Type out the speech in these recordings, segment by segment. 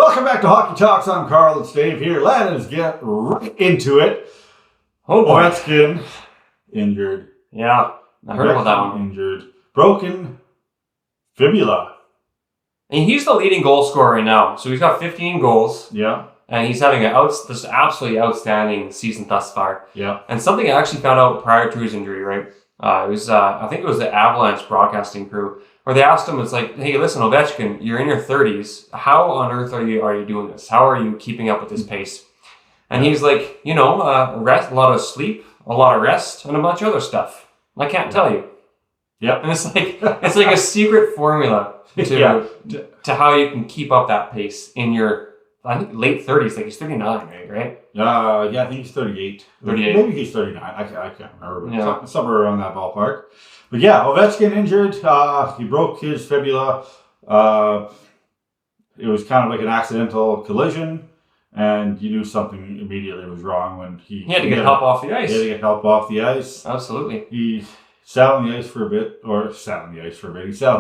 Welcome back to Hockey Talks. I'm Carl. It's Dave here. Let's get right into it. Oh boy. Ovechkin injured. Yeah, I heard about that one. Injured. Broken fibula. And he's the leading goal scorer right now. So he's got 15 goals. Yeah. And he's having this absolutely outstanding season thus far. Yeah. And something I actually found out prior to his injury, right? It was I think it was the Avalanche broadcasting crew, where they asked him, it's like, hey, listen, Ovechkin, you're in your 30s. How on earth are you doing this? How are you keeping up with this pace? And he's like, rest, a lot of sleep, a lot of rest, and a bunch of other stuff. I can't tell you. Yep. And it's like a secret formula to how you can keep up that pace in your, I think, late 30s. Like he's 39, right? Yeah, I think he's 38. 38. Maybe he's 39. I can't remember. But somewhere around that ballpark. But yeah, Ovechkin injured. He broke his fibula. It was kind of like an accidental collision. And you knew something immediately was wrong when he had to get help off the ice. He had to get help off the ice. Absolutely. He sat on the ice for a bit. He sat on the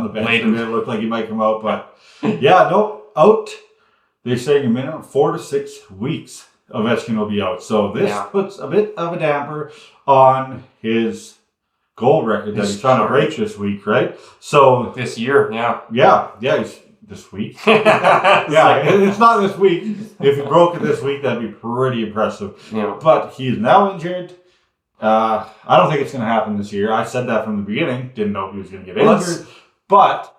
bench for a bit. It looked like he might come out. But out. They're saying a minimum 4 to 6 weeks Ovechkin will be out. So this puts a bit of a damper on his goal record that he's trying to break this week, right? So this year, he's this week. It's not this week. If he broke it this week, that'd be pretty impressive. Yeah. But he's now injured. I don't think it's going to happen this year. I said that from the beginning. Didn't know he was going to get injured. But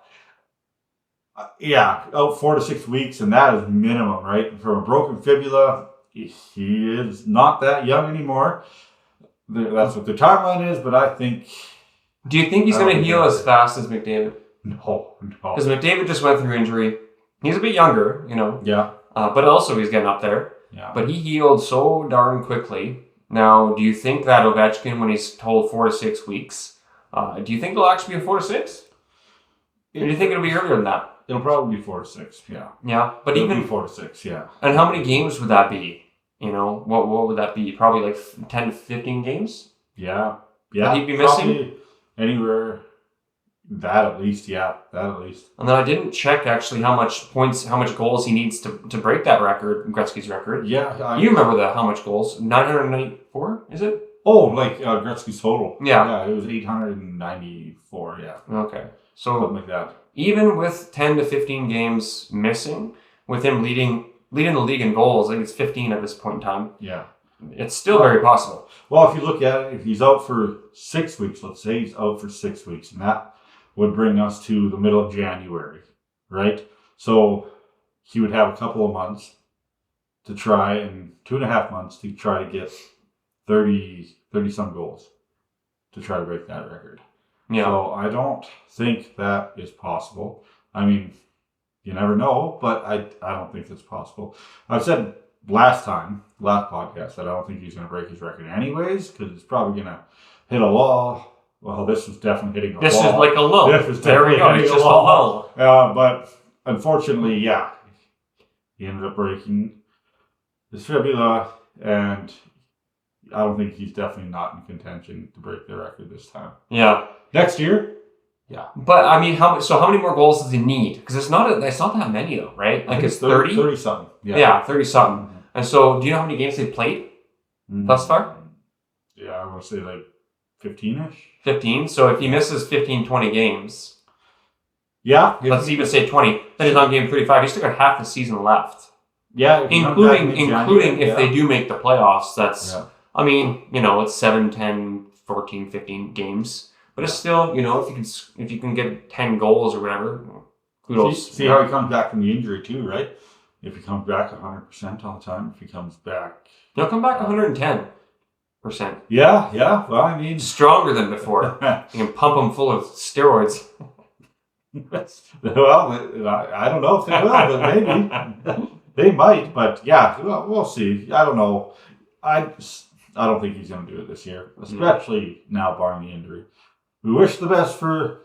out 4 to 6 weeks, and that is minimum, right? From a broken fibula, he is not that young anymore. That's what the timeline is, but I think... Do you think he's going to heal as fast as McDavid? No. Because McDavid just went through injury. He's a bit younger, Yeah. But also he's getting up there. Yeah. But he healed so darn quickly. Now, do you think that Ovechkin, when he's told 4 to 6 weeks, do you think it'll actually be a 4 to 6? Or do you think it'll be earlier than that? It'll probably be 4 to 6, yeah. Yeah, but it'll even be 4 to 6, yeah. And how many games would that be? What would that be? Probably like 10 to 15 games? Yeah. That he'd be missing? Anywhere, that at least. And then I didn't check actually how much goals he needs to break that record, Gretzky's record. Yeah. You remember how much goals? 994, is it? Oh, like Gretzky's total. Yeah. Yeah, it was 894, yeah. Okay. So something like that. Even with 10 to 15 games missing, with him leading the league in goals, I think it's 15 at this point in time. Yeah. It's still very possible. Well, if you look at it, if he's out for 6 weeks, let's say he's out for 6 weeks, and that would bring us to the middle of January, right? So he would have a couple of months to try, and 2.5 months to try to get 30 some goals to try to break that record. Yeah. So I don't think that is possible. I mean, you never know, but I don't think that's possible. I've said last podcast, that I don't think he's going to break his record anyways, because it's probably going to hit a wall. Well, this was definitely hitting a wall. This is like a lull. There we go. It's just a lull. But unfortunately, he ended up breaking his fibula, and I don't think he's definitely not in contention to break the record this time. Yeah. Next year? Yeah. But I mean, how many more goals does he need? Because it's not that many though, right? Like it's 30? 30 something. Yeah, 30 something. Mm-hmm. And so, do you know how many games they've played thus far? Yeah, I want to say like 15-ish. 15. So if he misses 15, 20 games, let's even say 20. Then he's on game 35. He's still got half the season left. Yeah, including if they do make the playoffs. That's I mean, it's 7, 10, 14, 15 games. But it's still, if you can get 10 goals or whatever, kudos. See how he comes back from the injury too, right? If he comes back 100% all the time, if he comes back... He'll come back 110%. Yeah. Well, I mean... Stronger than before. You can pump him full of steroids. Well, I don't know if they will, but maybe. They might, but we'll see. I don't know. I don't think he's going to do it this year, especially now barring the injury. We wish the best for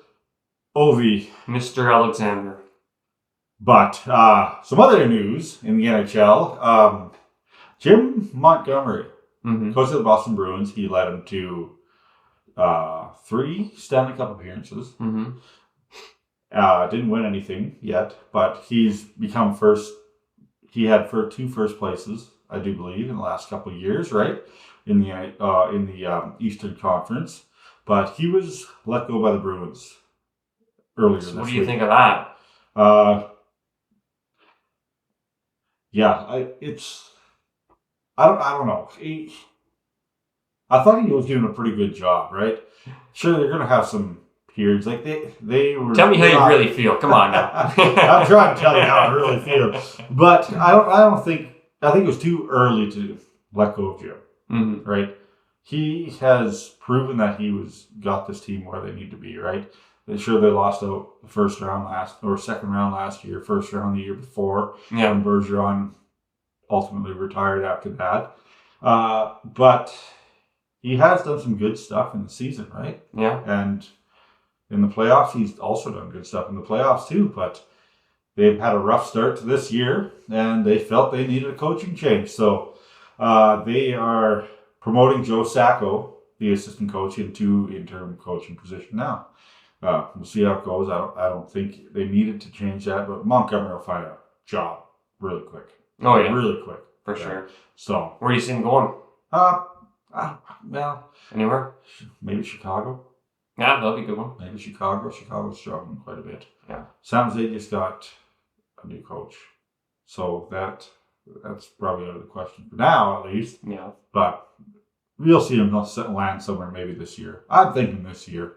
Ovi. Mr. Alexander. But some other news in the NHL. Jim Montgomery, coach of the Boston Bruins, he led them to 3 Stanley Cup appearances. Didn't win anything yet, but he's become first he had for 2 first places, I do believe, in the last couple of years, right? In the Eastern Conference. But he was let go by the Bruins earlier this week. What do you think of that? I don't know. I thought he was doing a pretty good job, right? Sure, they're gonna have some periods like they were. Tell me how you really feel. Come on now. I'm trying to tell you how I really feel, but I think it was too early to let go of Jim. Mm-hmm. Right? He has proven that got this team where they need to be. Right? Sure, they lost out the second round last year, first round the year before. Yeah. And Bergeron ultimately retired after that. But he has done some good stuff in the season, right? Yeah. And in the playoffs, he's also done good stuff in the playoffs too. But they've had a rough start to this year, and they felt they needed a coaching change. So they are promoting Joe Sacco, the assistant coach, into interim coaching position now. We'll see how it goes. I don't think they needed to change that, but Montgomery will find a job really quick. Oh yeah, really quick for sure. So where do you see him going? Well, anywhere? Maybe Chicago. Yeah, that'll be a good one. Maybe Chicago. Chicago's struggling quite a bit. Yeah. San Jose just got a new coach, so that's probably out of the question for now, at least. Yeah. But we'll see him land somewhere maybe this year. I'm thinking this year.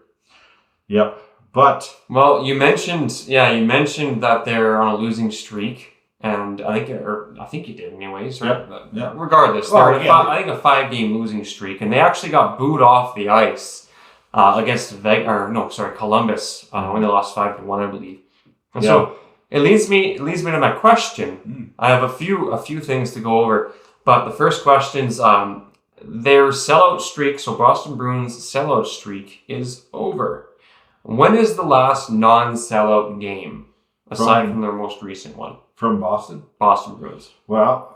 Yep. But well, you mentioned that they're on a losing streak, and I think you did anyways, right? Yeah. Regardless, they're in a 5-game losing streak, and they actually got booed off the ice against Columbus when they lost 5-1, I believe. And so it leads me to my question. I have a few things to go over, but the first question's their sellout streak. So Boston Bruins sellout streak is over. When is the last non-sellout game, aside from their most recent one? From Boston? Boston Bruins. Well,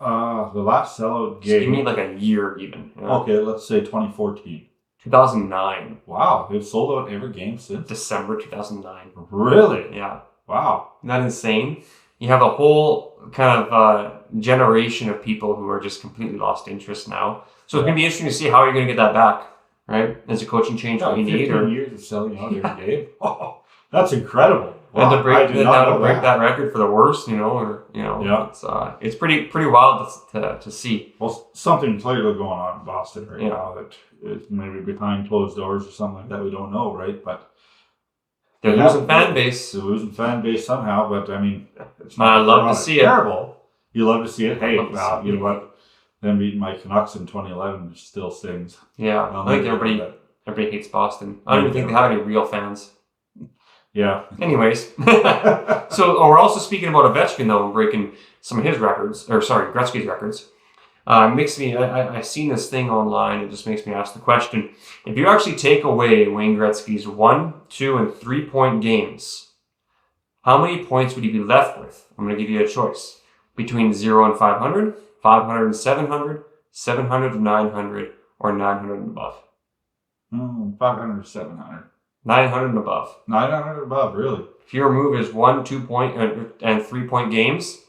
the last sellout game... Give me like a year even. Okay, let's say 2014. 2009. Wow, they've sold out every game since? December 2009. Really? Yeah. Wow. Isn't that insane? You have a whole kind of generation of people who are just completely lost interest now. So it's going to be interesting to see how you're going to get that back. Right? As a coaching change, what you need. 15 years of selling out every game. Oh, that's incredible. Wow, and to break that record for the worst, it's pretty wild to see. Well, something clearly going on in Boston right now that is maybe behind closed doors or something like that. We don't know, right? But they're losing fan base. They're losing fan base somehow. But I mean, it's not. I love to see it. Terrible. You love to see it. Hey, you know what? Them beating my Canucks in 2011 still stings. Yeah, I think everybody hates Boston. I don't even think they have any real fans. Yeah. Anyways, so we're also speaking about Ovechkin though, and breaking some of his records, Gretzky's records. I seen this thing online. It just makes me ask the question: if you actually take away Wayne Gretzky's 1, 2, and 3-point games, how many points would you be left with? I'm going to give you a choice between 0 and 500. 500 and 700, 700 and 900, or 900 and above. 500 and 700. 900 and above. 900 and above, really? If you remove his 1, 2-point, and 3-point games,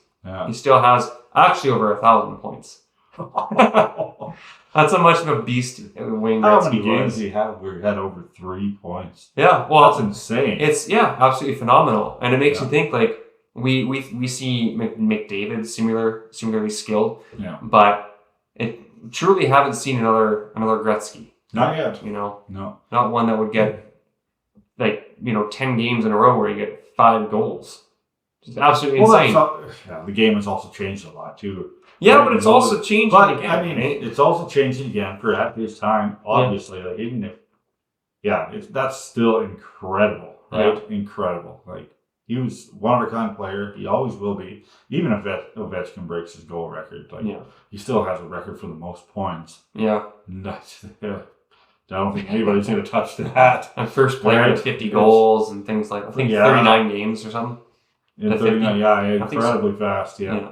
he still has actually over 1,000 points. That's how much of a beast Wayne Gretzky was. How many games he had where he had over 3 points? Yeah, well, that's insane. It's absolutely phenomenal, and it makes you think like. We see McDavid similarly skilled, but it truly haven't seen another Gretzky. Not yet. No. Not one that would get 10 games in a row where you get 5 goals. It's absolutely insane. The game has also changed a lot too. Yeah, but it's also changing again. I mean, it's also changing again for at this time. Obviously, like even if, that's still incredible, right? Yeah. Incredible, like. He was one-of-a-kind player. He always will be. Even if Ovechkin breaks his goal record, he still has a record for the most points. Yeah. I don't think anybody's going to touch that. And first player with 50 goals and things like that. I think 39 games or something. In 39, incredibly fast, Yeah,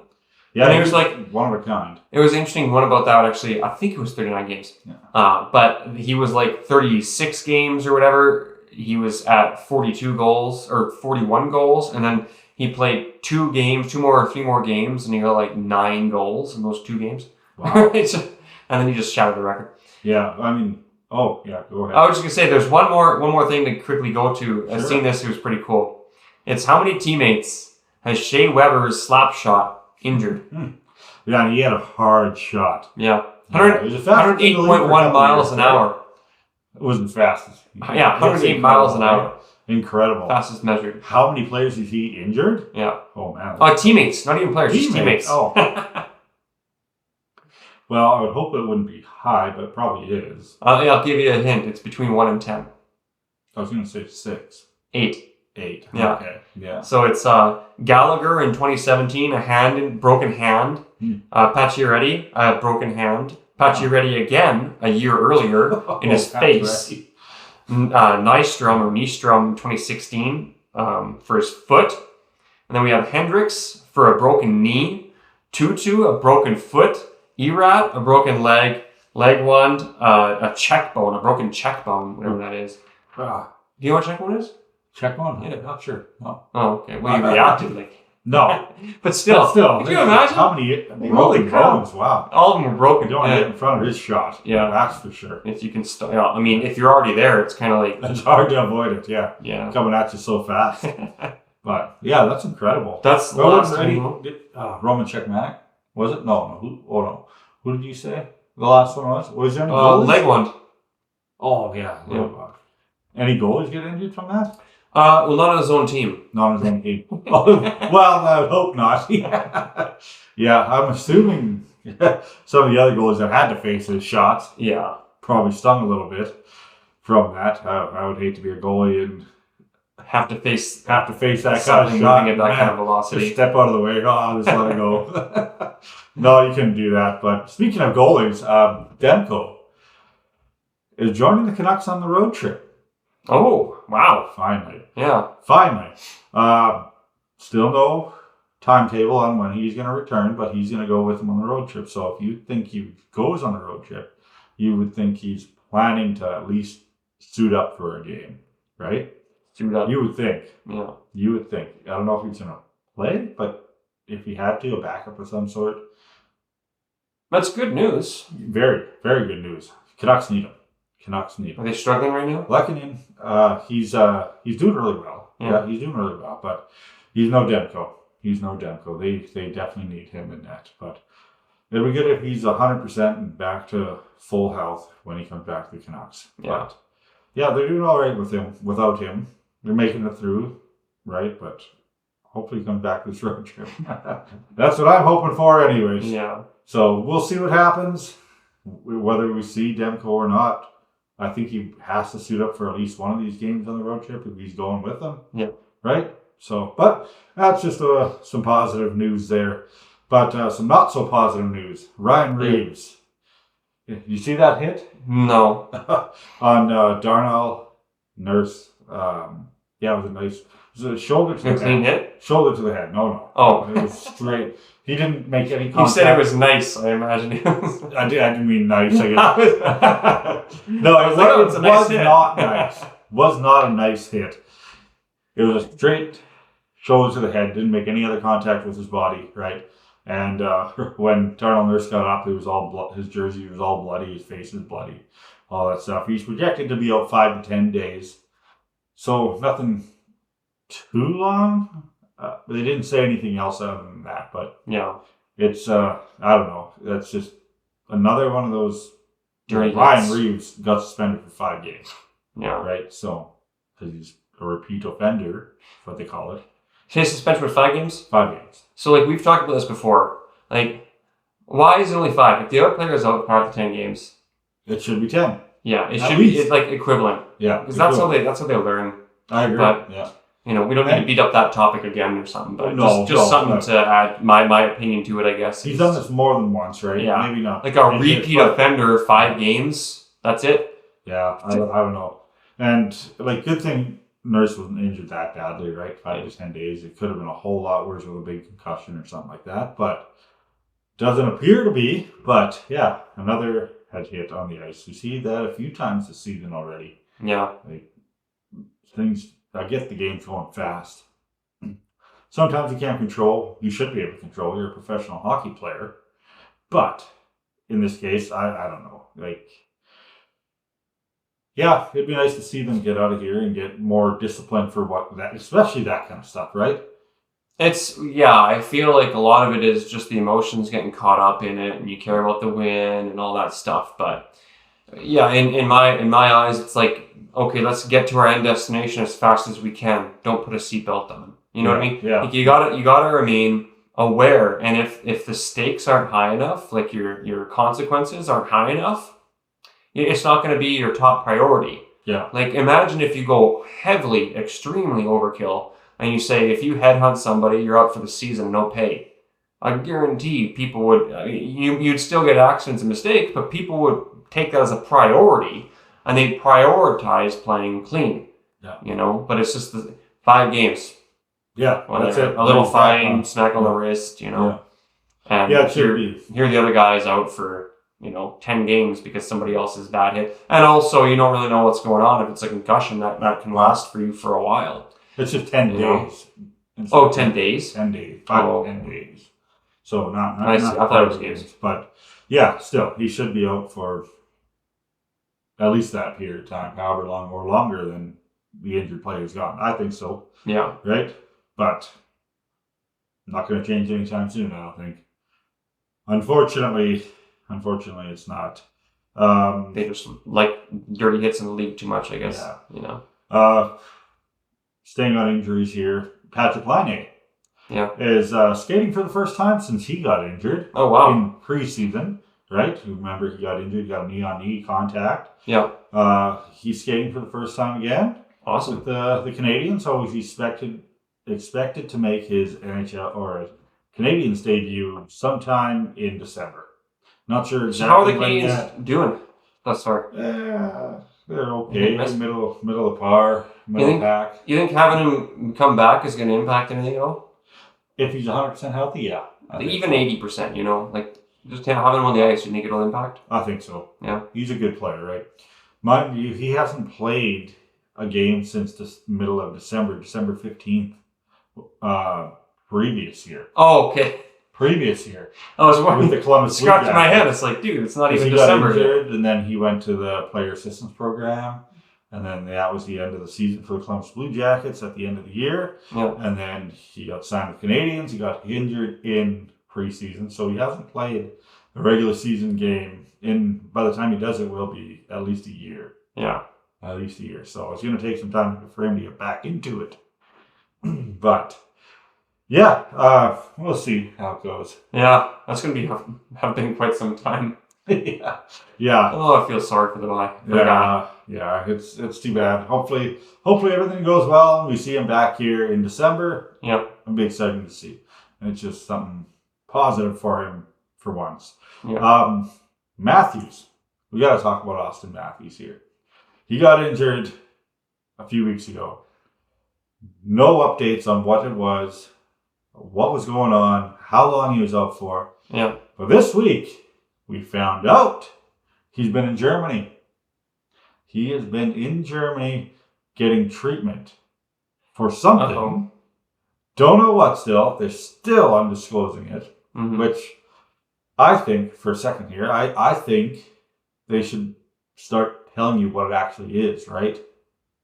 and he was like one of a kind. It was interesting one about that actually. I think it was 39 games. Yeah. But he was like 36 games or whatever. He was at 42 goals or 41 goals, and then he played 2 games, 2 more or 3 more games, and he got like 9 goals in those 2 games. Wow. And then he just shattered the record. Yeah, I mean, go ahead. I was just gonna say, there's one more thing to quickly go to. I've Sure. seen this; it was pretty cool. It's how many teammates has Shea Weber's slap shot injured? Yeah, he had a hard shot. Yeah, It was a fast 108.1 miles an hour. It wasn't fast. Yeah, 108 miles an hour. Incredible. Fastest measured. How many players is he injured? Yeah. Oh man. Teammates, not even players, just teammates. Oh. Well, I would hope it wouldn't be high, but it probably is. I'll give you a hint. It's between 1 and 10. I was going to say 6. 8. 8. Yeah. Okay. Yeah. So it's Gallagher in 2017, broken hand. Pacioretty, a broken hand. Pacioretty again a year earlier in his face. Nystrom in 2016 for his foot. And then we have Hendricks for a broken knee. Tutu, a broken foot. Erat, a broken leg. Legwand, a cheekbone, a broken cheekbone, whatever that is. Do you know what cheekbone is? Checkbone? Yeah, not sure. No. Oh, okay. Well, you reacted like... No. But still. Could you imagine? How many broken bones? Wow. All of them were broken. You don't want to get in front of his shot. Yeah. That's for sure. If you can I mean, if you're already there, it's kind of like... It's hard to avoid it, yeah. Yeah. Coming at you so fast. But, yeah, that's incredible. That's the last time. Roman Czechmanek? Was it? No. No. Who did you say the last one was? Was there any goalies? Legwand. Oh, yeah. Any goalies get injured from that? Well, not on his own team. Not on his own team. Well, I would hope not. Yeah, I'm assuming some of the other goalies that had to face his shots probably stung a little bit from that. I would hate to be a goalie and have to face that kind of shot. moving at that kind of velocity. Just step out of the way. Just let it go. No, you couldn't do that. But speaking of goalies, Demko is joining the Canucks on the road trip. Oh, wow. Finally. Yeah. Finally. Still no timetable on when he's going to return, but he's going to go with him on the road trip. So if you think he goes on the road trip, you would think he's planning to at least suit up for a game, right? Suit up. You would think. Yeah. You would think. I don't know if he's going to play, but if he had to, a backup of some sort. That's good news. Very, very good news. Canucks need him. Are they struggling right now? Lekanen, he's doing really well. Yeah, he's doing really well, but he's no Demko. They definitely need him in net. But it'll be good if he's 100% and back to full health when he comes back to the Canucks. Yeah. But yeah, they're doing all right without him. They're making it through, right? But hopefully he comes back this road trip. That's what I'm hoping for anyways. Yeah. So we'll see what happens, whether we see Demko or not. I think he has to suit up for at least one of these games on the road trip if he's going with them. Yeah. Right? So, but that's just some positive news there. But some not so positive news. Ryan Reaves. You see that hit? No. On Darnell Nurse. It was a nice... It was a shoulder to the head. Clean hit? Shoulder to the head. No. Oh. It was straight. He didn't make any contact. You said it was nice, I imagine. I didn't mean nice, I guess. No, it was not nice. Was not a nice hit. It was a straight shoulder to the head. Didn't make any other contact with his body, right? And when Darnell Nurse got up, it was all his jersey was all bloody. His face was bloody. All that stuff. He's projected to be out 5 to 10 days. So nothing too long. They didn't say anything else other than that, but yeah, it's I don't know. That's just another one of those. Ryan Reaves got suspended for 5 games. Yeah, right. So because he's a repeat offender, is what they call it. He's suspended for 5 games. 5 games. So like we've talked about this before. Like, why is it only 5? If the other player is out for 10 games, it should be 10. Yeah, it should be. It's like equivalent. Yeah, because that's how they learn. I agree. But yeah. We don't need to beat up that topic again or something, but just something to add my opinion to it, I guess. He's done this more than once, right? Yeah. Maybe not. Like a repeat offender, 5 games, that's it? Yeah, I don't know. And, good thing Nurse wasn't injured that badly, right? 5 to 10 days. It could have been a whole lot worse with a big concussion or something like that, but doesn't appear to be. But, yeah, another head hit on the ice. We see that a few times this season already. Yeah. Things... I get the game's going fast. sometimes you can't control. You should be able to control. You're a professional hockey player. But in this case, I don't know. Like, yeah, it'd be nice to see them get out of here and get more discipline for especially that kind of stuff, right? I feel like a lot of it is just the emotions getting caught up in it, and you care about the win and all that stuff. But yeah, in my eyes, it's like, okay, let's get to our end destination as fast as we can. Don't put a seatbelt on. You know what I mean? Yeah. Like you gotta remain aware, and if the stakes aren't high enough, like your consequences aren't high enough, it's not going to be your top priority. Yeah. Like imagine if you go heavily, extremely overkill, and you say if you headhunt somebody, you're out for the season, no pay. I guarantee people would. You'd still get accidents and mistakes, but people would take that as a priority, and they prioritize playing clean. Yeah. You know, but it's just the 5 games. Yeah, Whatever. that's it. A little fine, smack on the wrist, you know. Yeah. And it should be. Here the other guy's out for, 10 games because somebody else is bad hit. And also, you don't really know what's going on. If it's a concussion, that can last for you for a while. It's just 10 days. Oh, 10 days? 10 days. 5 to 10 days. So not I see. I thought it was games. But yeah, still, he should be out for at least that period of time, however long or longer than the injured player's gone. I think so. Yeah. Right? But not going to change anytime soon, I don't think. Unfortunately, it's not. They just like dirty hits in the league too much, I guess. Yeah. Staying on injuries here, Patrick Laine is skating for the first time since he got injured. Oh, wow. In preseason, right? You remember he got injured, he got a knee-on-knee contact. Yeah. He's skating for the first time again. Awesome. With the Canadiens, so he's expected to make his NHL or Canadiens debut sometime in December. Not sure exactly. So how are the Canadiens doing thus far? They're okay. Middle of par, middle pack. You think having him come back is going to impact anything at all? If he's 100% healthy, yeah. Even 80%, like just having him on the ice, you think it'll impact? I think so. Yeah. He's a good player, right? Mind you, he hasn't played a game since the middle of December 15th, previous year. Oh, okay. Previous year. I was wondering. With the Columbus Blue Jackets. Scratching my head. It's like, dude, it's not even he December got injured, and then he went to the player assistance program, and then that was the end of the season for the Columbus Blue Jackets at the end of the year. Yeah. And then he got signed with Canadiens. He got injured in preseason, so he hasn't played a regular season game. By the time he does it, will be at least a year. Yeah. At least a year. So it's going to take some time for him to get back into it. But yeah, we'll see how it goes. Yeah, that's going to be have been quite some time. Yeah. Oh, I feel sorry for the guy. Yeah, it's too bad. Hopefully everything goes well and we see him back here in December. Yeah. It'll be exciting to see. And it's just something positive for him for once. Yeah. Matthews. We got to talk about Auston Matthews here. He got injured a few weeks ago. No updates on what it was, what was going on, how long he was out for. Yeah. But this week, we found out he's been in Germany. He has been in Germany getting treatment for something. Uh-oh. Don't know what still. They're still undisclosing it. Mm-hmm. Which I think, for a second here, I think they should start telling you what it actually is, right?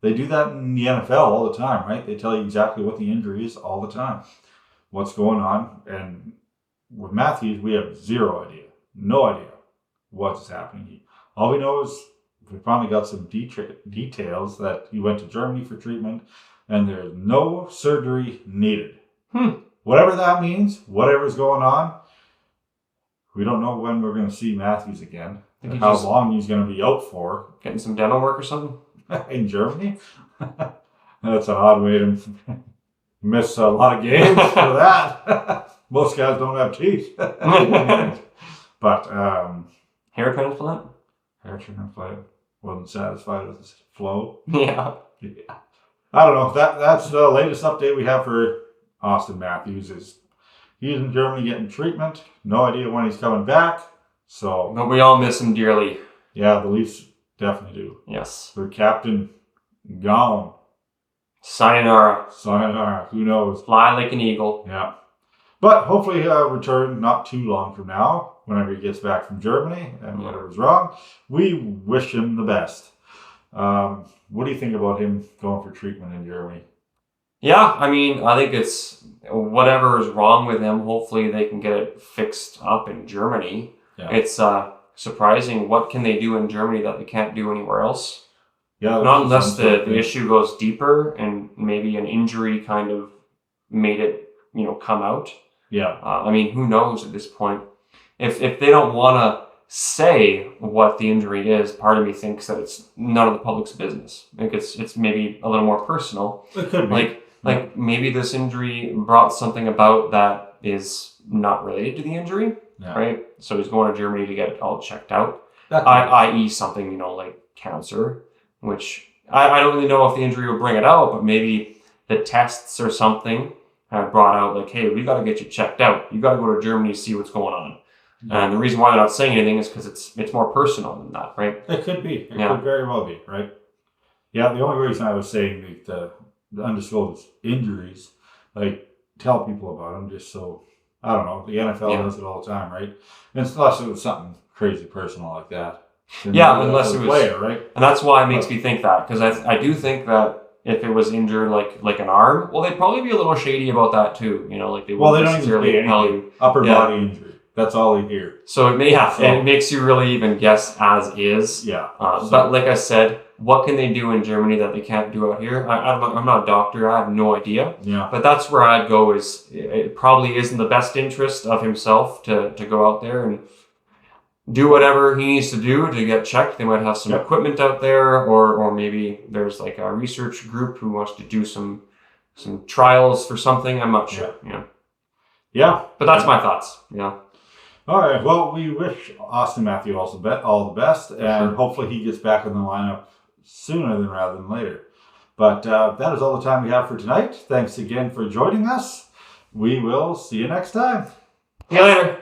They do that in the NFL all the time, right? They tell you exactly what the injury is all the time. What's going on. And with Matthews, we have zero idea. No idea what's happening. All we know is we finally got some details that he went to Germany for treatment and there's no surgery needed. Whatever that means, whatever's going on, we don't know when we're going to see Matthews again. And how long he's going to be out for. Getting some dental work or something? In Germany? That's an odd way to miss a lot of games for that. Most guys don't have teeth. But hair transplant? Hair transplant. Wasn't satisfied with his flow. Yeah. I don't know. That's the latest update we have for Auston Matthews. Is he's in Germany getting treatment. No idea when he's coming back. So, but we all miss him dearly. Yeah, the Leafs definitely do. Yes. Their captain gone. Sayonara. Who knows? Fly like an eagle. Yeah. But hopefully he'll return not too long from now, whenever he gets back from Germany and whatever's wrong. We wish him the best. What do you think about him going for treatment in Germany? Yeah, I mean, I think it's whatever is wrong with him, hopefully they can get it fixed up in Germany. Yeah. It's surprising. What can they do in Germany that they can't do anywhere else? Yeah, not unless the issue goes deeper and maybe an injury kind of made it, come out. Yeah. I mean, who knows at this point? If they don't want to say what the injury is, part of me thinks that it's none of the public's business. I think it's maybe a little more personal. It could be. Like maybe this injury brought something about that is not related to the injury, right? So he's going to Germany to get it all checked out, i.e. something, like cancer, which I don't really know if the injury will bring it out, but maybe the tests or something have brought out like, hey, we got to get you checked out. You got to go to Germany to see what's going on. Yeah. And the reason why they're not saying anything is because it's more personal than that, right? It could be. It could very well be, right? Yeah, the only reason I was saying the undisclosed injuries, tell people about them just so, I don't know, the NFL does it all the time, right? And unless it was something crazy personal like that. Unless it was player, right? And that's why it makes me think that, because I do think that if it was injured like an arm, well, they'd probably be a little shady about that too, they wouldn't necessarily tell you. Upper body injury. That's all you hear. So it makes you really even guess as is. Yeah. But like I said, what can they do in Germany that they can't do out here? I'm not a doctor. I have no idea. Yeah. But that's where I'd go. Is it probably isn't the best interest of himself to go out there and do whatever he needs to do to get checked. They might have some equipment out there, or maybe there's like a research group who wants to do some trials for something. I'm not sure. Yeah. But that's my thoughts. Yeah. All right. Well, we wish Auston Matthews all the best, and hopefully he gets back in the lineup sooner rather than later. But that is all the time we have for tonight. Thanks again for joining us. We will see you next time. See you later.